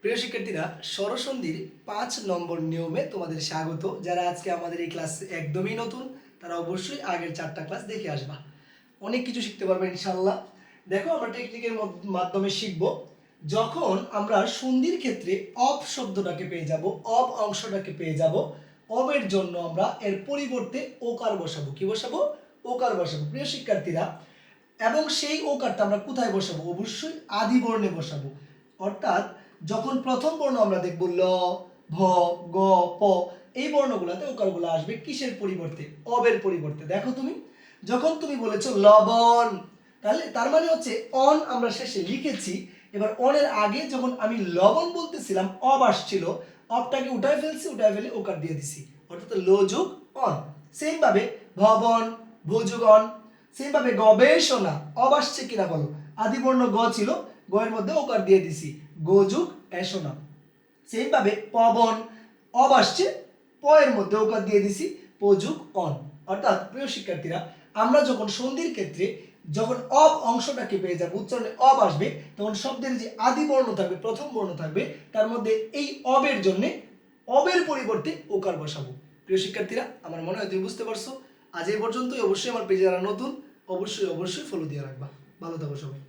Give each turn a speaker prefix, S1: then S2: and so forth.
S1: প্রিয় শিক্ষার্থীরা, স্বরসন্ধির ৫ নম্বর নিয়মে তোমাদের স্বাগত। যারা আজকে আমাদের এই ক্লাস একদমই নতুন, তারা অবশ্যই আগের ৪টা ক্লাস দেখে আসবা। অনেক কিছু শিখতে পারবে ইনশাল্লাহ। দেখো, আমরা টেকনিকের মাধ্যমে শিখব। যখন আমরা সন্ধির ক্ষেত্রে অব শব্দটাকে পেয়ে যাব, অব অংশটাকে পেয়ে যাব, অবের জন্য আমরা এর পরিবর্তে ওকার বসাবো। কি বসাবো? ওকার বসাবো। প্রিয় শিক্ষার্থীরা, এবং সেই ওকারটা আমরা কোথায় বসাবো? অবশ্যই আদি বর্ণে বসাবো। অর্থাৎ যখন প্রথম বর্ণ আমরা দেখব ল, ভ, গ, প, এই বর্ণগুলোতে ওকারগুলো আসবে কিসের পরিবর্তে? অবের পরিবর্তে। দেখো, যখন তুমি বলেছো লবণ, তাহলে তার মানে হচ্ছে অন আমরা শেষে লিখেছি। এবার অনের আগে যখন আমি লবণ বলতেছিলাম, অব আসছিল, অবটাকে উঠায় ফেলে ওকার দিয়ে দিছি, অর্থাৎ ল যোগ অন। সেম ভাবে ভবন, ভোযোগ অন। সেম ভাবে গবেষণা, অব আসছে কিনা বলো? আদি বর্ণ গ ছিল, গ এর মধ্যে ওকার দিয়ে দিছি, গোযুগ এসনা। সেম ভাবে পবন, অব আসছে, প এর মধ্যে ওকার দিয়ে দিছি, পযুগ অন। অর্থাৎ প্রিয় শিক্ষার্থীরা, আমরা যখন সন্ধির ক্ষেত্রে যখন অব অংশটাকে পেয়ে যাবো, উচ্চারণে অব আসবে, তখন শব্দের যে আদি বর্ণ থাকবে, প্রথম বর্ণ থাকবে, তার মধ্যে এই অবের জন্য অবের পরিবর্তে ওকার বসাবো। প্রিয় শিক্ষার্থীরা, আমার মনে হয় তুমি বুঝতে পারছো। আজ এই পর্যন্তই। অবশ্যই আমার পেজে যারা নতুন, অবশ্যই ফলো দিয়ে রাখবা। ভালো থাকো সবাই।